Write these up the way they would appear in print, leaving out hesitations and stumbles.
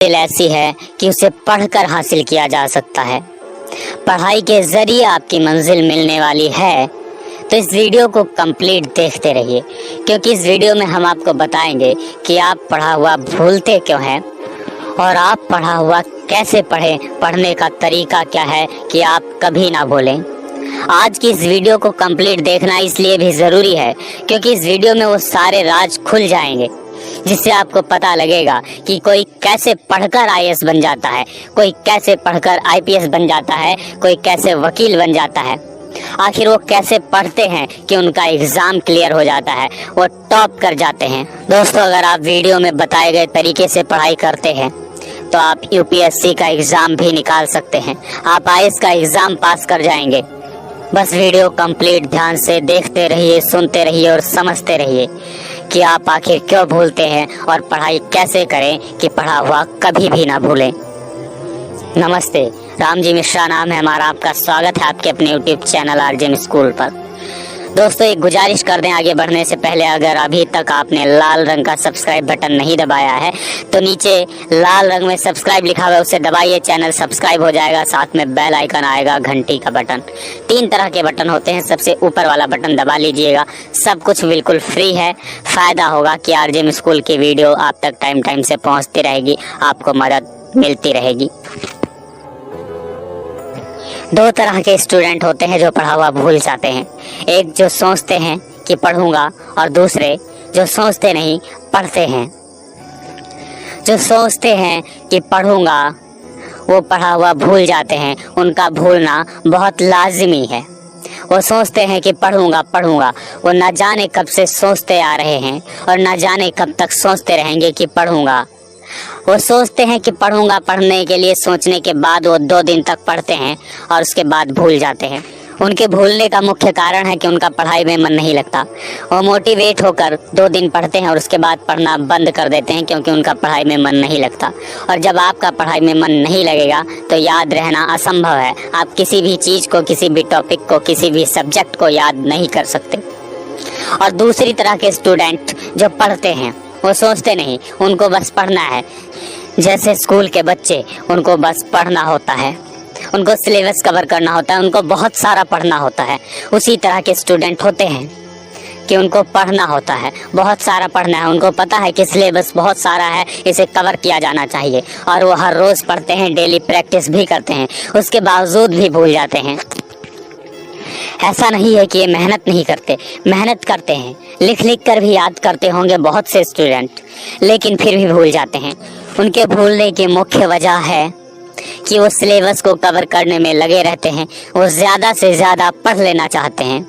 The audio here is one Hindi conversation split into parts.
मंजिल ऐसी है कि उसे पढ़कर हासिल किया जा सकता है। पढ़ाई के जरिए आपकी मंजिल मिलने वाली है, तो इस वीडियो को कंप्लीट देखते रहिए, क्योंकि इस वीडियो में हम आपको बताएंगे कि आप पढ़ा हुआ भूलते क्यों हैं और आप पढ़ा हुआ कैसे पढ़ें, पढ़ने का तरीका क्या है कि आप कभी ना भूलें। आज की इस वीडियो को कंप्लीट देखना इसलिए भी ज़रूरी है क्योंकि इस वीडियो में वो सारे राज खुल जाएंगे, जिससे आपको पता लगेगा कि कोई कैसे पढ़कर आईएएस बन जाता है, कोई कैसे पढ़कर आईपीएस बन जाता है, कोई कैसे वकील बन जाता है। आखिर वो कैसे पढ़ते हैं कि उनका एग्ज़ाम क्लियर हो जाता है, वो टॉप कर जाते हैं। दोस्तों, अगर आप वीडियो में बताए गए तरीके से पढ़ाई करते हैं तो आप यूपीएससी का एग्ज़ाम भी निकाल सकते हैं, आप आईएएस का एग्ज़ाम पास कर जाएंगे। बस वीडियो कंप्लीट ध्यान से देखते रहिए, सुनते रहिए और समझते रहिए कि आप आखिर क्यों भूलते हैं और पढ़ाई कैसे करें कि पढ़ा हुआ कभी भी ना भूलें। नमस्ते, रामजी मिश्रा नाम है हमारा। आपका स्वागत है आपके अपने यूट्यूब चैनल आरजेम स्कूल पर। दोस्तों, एक गुजारिश कर दें, आगे बढ़ने से पहले अगर अभी तक आपने लाल रंग का सब्सक्राइब बटन नहीं दबाया है तो नीचे लाल रंग में सब्सक्राइब लिखा हुआ है, उसे दबाइए, चैनल सब्सक्राइब हो जाएगा। साथ में बेल आइकन आएगा, घंटी का बटन। 3 तरह के बटन होते हैं, सबसे ऊपर वाला बटन दबा लीजिएगा। सब कुछ बिल्कुल फ्री है। फ़ायदा होगा कि आरजेम स्कूल की वीडियो आप तक टाइम से पहुँचती रहेगी, आपको मदद मिलती रहेगी। 2 तरह के स्टूडेंट होते हैं जो पढ़ा हुआ भूल जाते हैं। एक जो सोचते हैं कि पढ़ूंगा और दूसरे जो सोचते नहीं, पढ़ते हैं। जो सोचते हैं कि पढ़ूंगा वो पढ़ा हुआ भूल जाते हैं। उनका भूलना बहुत लाजिमी है। वो सोचते हैं कि पढ़ूंगा, वो ना जाने कब से सोचते आ रहे हैं और ना जाने कब तक सोचते रहेंगे कि पढ़ूंगा। वो सोचते हैं कि पढ़ूंगा, पढ़ने के लिए सोचने के बाद वो 2 दिन तक पढ़ते हैं और उसके बाद भूल जाते हैं। उनके भूलने का मुख्य कारण है कि उनका पढ़ाई में मन नहीं लगता। वो मोटिवेट होकर 2 दिन पढ़ते हैं और उसके बाद पढ़ना बंद कर देते हैं, क्योंकि उनका पढ़ाई में मन नहीं लगता। और जब आपका पढ़ाई में मन नहीं लगेगा तो याद रहना असंभव है। आप किसी भी चीज़ को, किसी भी टॉपिक को, किसी भी सब्जेक्ट को याद नहीं कर सकते। और दूसरी तरह के स्टूडेंट जो पढ़ते हैं, वो सोचते नहीं, उनको बस पढ़ना है। जैसे स्कूल के बच्चे, उनको बस पढ़ना होता है, उनको सिलेबस कवर करना होता है, उनको बहुत सारा पढ़ना होता है। उसी तरह के स्टूडेंट होते हैं कि उनको पढ़ना होता है, बहुत सारा पढ़ना है। उनको पता है कि सिलेबस बहुत सारा है, इसे कवर किया जाना चाहिए, और वो हर रोज़ पढ़ते हैं, डेली प्रैक्टिस भी करते हैं, उसके बावजूद भी भूल जाते हैं। ऐसा नहीं है कि ये मेहनत नहीं करते, मेहनत करते हैं, लिख लिख कर भी याद करते होंगे बहुत से स्टूडेंट, लेकिन फिर भी भूल जाते हैं। उनके भूलने की मुख्य वजह है कि वो सिलेबस को कवर करने में लगे रहते हैं, वो ज़्यादा से ज़्यादा पढ़ लेना चाहते हैं,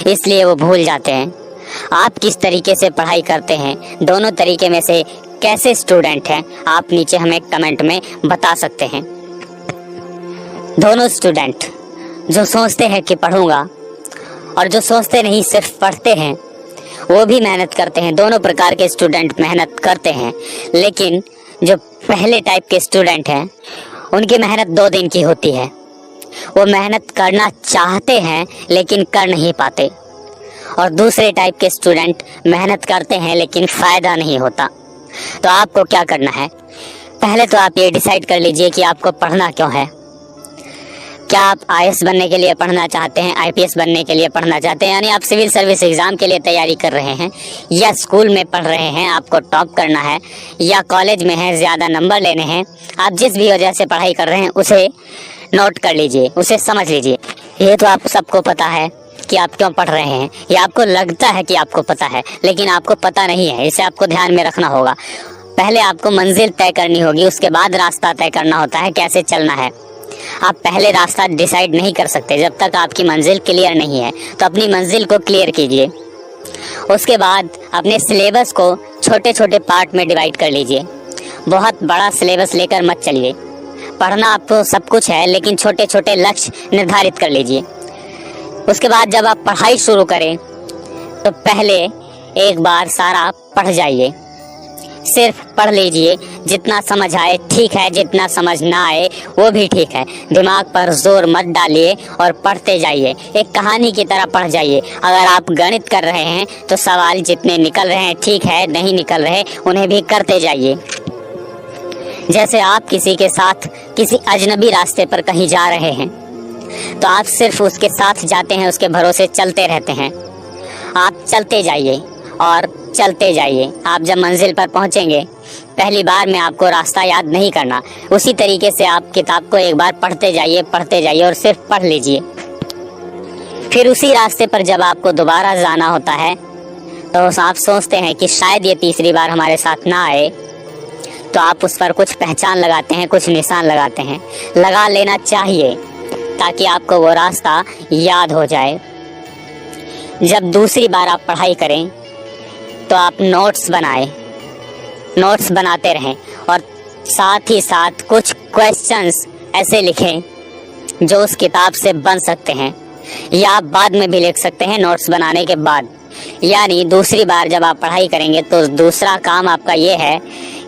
इसलिए वो भूल जाते हैं। आप किस तरीके से पढ़ाई करते हैं, दोनों तरीके में से कैसे स्टूडेंट हैं, आप नीचे हमें कमेंट में बता सकते हैं। दोनों स्टूडेंट जो सोचते हैं कि पढ़ूंगा और जो सोचते नहीं सिर्फ पढ़ते हैं, वो भी मेहनत करते हैं। दोनों प्रकार के स्टूडेंट मेहनत करते हैं, लेकिन जो पहले टाइप के स्टूडेंट हैं उनकी मेहनत 2 दिन की होती है। वो मेहनत करना चाहते हैं लेकिन कर नहीं पाते। और दूसरे टाइप के स्टूडेंट मेहनत करते हैं लेकिन फ़ायदा नहीं होता। तो आपको क्या करना है, पहले तो आप ये डिसाइड कर लीजिए कि आपको पढ़ना क्यों है। क्या आप आईएएस बनने के लिए पढ़ना चाहते हैं, आईपीएस बनने के लिए पढ़ना चाहते हैं, यानी आप सिविल सर्विस एग्ज़ाम के लिए तैयारी कर रहे हैं, या स्कूल में पढ़ रहे हैं, आपको टॉप करना है, या कॉलेज में हैं, ज़्यादा नंबर लेने हैं। आप जिस भी वजह से पढ़ाई कर रहे हैं उसे नोट कर लीजिए, उसे समझ लीजिए। ये तो आप सबको पता है कि आप क्यों पढ़ रहे हैं, या आपको लगता है कि आपको पता है, लेकिन आपको पता नहीं है। इसे आपको ध्यान में रखना होगा। पहले आपको मंजिल तय करनी होगी, उसके बाद रास्ता तय करना होता है कैसे चलना है। आप पहले रास्ता डिसाइड नहीं कर सकते जब तक आपकी मंजिल क्लियर नहीं है। तो अपनी मंजिल को क्लियर कीजिए। उसके बाद अपने सिलेबस को छोटे छोटे पार्ट में डिवाइड कर लीजिए। बहुत बड़ा सिलेबस लेकर मत चलिए। पढ़ना आपको सब कुछ है, लेकिन छोटे छोटे लक्ष्य निर्धारित कर लीजिए। उसके बाद जब आप पढ़ाई शुरू करें तो पहले एक बार सारा पढ़ जाइए। सिर्फ पढ़ लीजिए, जितना समझ आए ठीक है, जितना समझ ना आए वो भी ठीक है। दिमाग पर जोर मत डालिए और पढ़ते जाइए, एक कहानी की तरह पढ़ जाइए। अगर आप गणित कर रहे हैं तो सवाल जितने निकल रहे हैं ठीक है, नहीं निकल रहे उन्हें भी करते जाइए। जैसे आप किसी के साथ किसी अजनबी रास्ते पर कहीं जा रहे हैं तो आप सिर्फ उसके साथ जाते हैं, उसके भरोसे चलते रहते हैं। आप चलते जाइए और चलते जाइए। आप जब मंजिल पर पहुंचेंगे, पहली बार में आपको रास्ता याद नहीं करना। उसी तरीके से आप किताब को एक बार पढ़ते जाइए और सिर्फ पढ़ लीजिए। फिर उसी रास्ते पर जब आपको दोबारा जाना होता है तो आप सोचते हैं कि शायद ये तीसरी बार हमारे साथ ना आए, तो आप उस पर कुछ पहचान लगाते हैं, कुछ निशान लगाते हैं। लगा लेना चाहिए ताकि आपको वो रास्ता याद हो जाए। जब दूसरी बार आप पढ़ाई करें तो आप नोट्स बनाते रहें और साथ ही साथ कुछ क्वेश्चंस ऐसे लिखें जो उस किताब से बन सकते हैं, या आप बाद में भी लिख सकते हैं नोट्स बनाने के बाद। यानी दूसरी बार जब आप पढ़ाई करेंगे तो दूसरा काम आपका ये है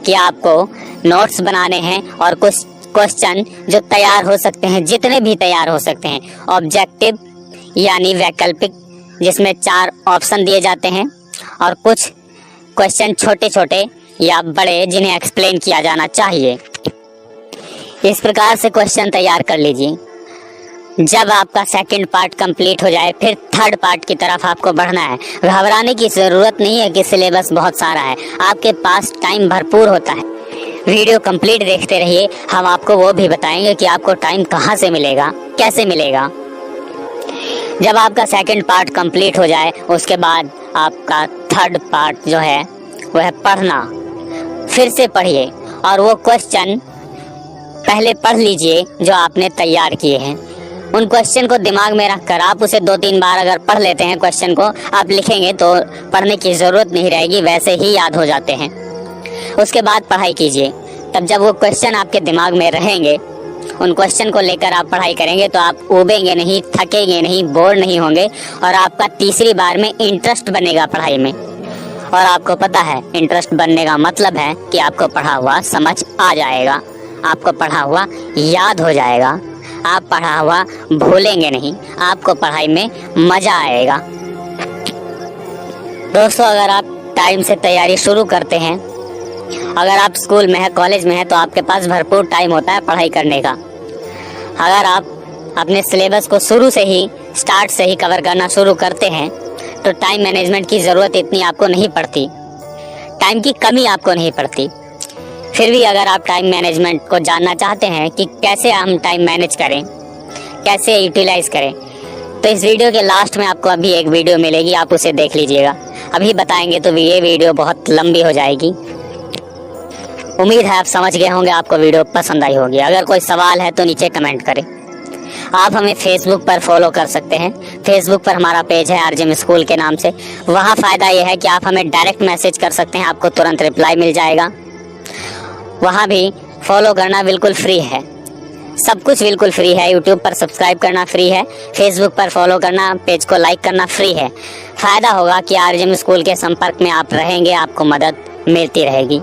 कि आपको नोट्स बनाने हैं और कुछ क्वेश्चन जो तैयार हो सकते हैं, जितने भी तैयार हो सकते हैं, ऑब्जेक्टिव यानी वैकल्पिक, जिसमें 4 ऑप्शन दिए जाते हैं, और कुछ क्वेश्चन छोटे छोटे या बड़े जिन्हें एक्सप्लेन किया जाना चाहिए। इस प्रकार से क्वेश्चन तैयार कर लीजिए। जब आपका सेकंड पार्ट कंप्लीट हो जाए फिर थर्ड पार्ट की तरफ आपको बढ़ना है। घबराने की ज़रूरत नहीं है कि सिलेबस बहुत सारा है, आपके पास टाइम भरपूर होता है। वीडियो कंप्लीट देखते रहिए, हम आपको वो भी बताएंगे कि आपको टाइम कहाँ से मिलेगा, कैसे मिलेगा। जब आपका सेकंड पार्ट कंप्लीट हो जाए उसके बाद आपका थर्ड पार्ट जो है वह पढ़ना। फिर से पढ़िए और वो क्वेश्चन पहले पढ़ लीजिए जो आपने तैयार किए हैं। उन क्वेश्चन को दिमाग में रखकर आप उसे 2-3 बार अगर पढ़ लेते हैं, क्वेश्चन को आप लिखेंगे तो पढ़ने की ज़रूरत नहीं रहेगी, वैसे ही याद हो जाते हैं। उसके बाद पढ़ाई कीजिए। तब जब वो क्वेश्चन आपके दिमाग में रहेंगे, उन क्वेश्चन को लेकर आप पढ़ाई करेंगे तो आप ऊबेंगे नहीं, थकेंगे नहीं, बोर नहीं होंगे और आपका तीसरी बार में इंटरेस्ट बनेगा पढ़ाई में। और आपको पता है इंटरेस्ट बनने का मतलब है कि आपको पढ़ा हुआ समझ आ जाएगा, आपको पढ़ा हुआ याद हो जाएगा, आप पढ़ा हुआ भूलेंगे नहीं, आपको पढ़ाई में मज़ा आएगा। दोस्तों, अगर आप टाइम से तैयारी शुरू करते हैं, अगर आप स्कूल में है, कॉलेज में है, तो आपके पास भरपूर टाइम होता है पढ़ाई करने का। अगर आप अपने सिलेबस को शुरू से ही, स्टार्ट से ही कवर करना शुरू करते हैं तो टाइम मैनेजमेंट की ज़रूरत इतनी आपको नहीं पड़ती, टाइम की कमी आपको नहीं पड़ती। फिर भी अगर आप टाइम मैनेजमेंट को जानना चाहते हैं कि कैसे हम टाइम मैनेज करें, कैसे यूटिलाइज करें, तो इस वीडियो के लास्ट में आपको अभी एक वीडियो मिलेगी, आप उसे देख लीजिएगा। अभी बताएंगे तो ये वीडियो बहुत लंबी हो जाएगी। उम्मीद है आप समझ गए होंगे, आपको वीडियो पसंद आई होगी। अगर कोई सवाल है तो नीचे कमेंट करें। आप हमें फेसबुक पर फॉलो कर सकते हैं। फेसबुक पर हमारा पेज है आरजेएम स्कूल के नाम से। वहाँ फ़ायदा ये है कि आप हमें डायरेक्ट मैसेज कर सकते हैं, आपको तुरंत रिप्लाई मिल जाएगा। वहाँ भी फॉलो करना बिल्कुल फ्री है, सब कुछ बिल्कुल फ्री है। यूट्यूब पर सब्सक्राइब करना फ्री है, फेसबुक पर फॉलो करना, पेज को लाइक करना फ्री है। फ़ायदा होगा कि आरजेएम स्कूल के संपर्क में आप रहेंगे, आपको मदद मिलती रहेगी।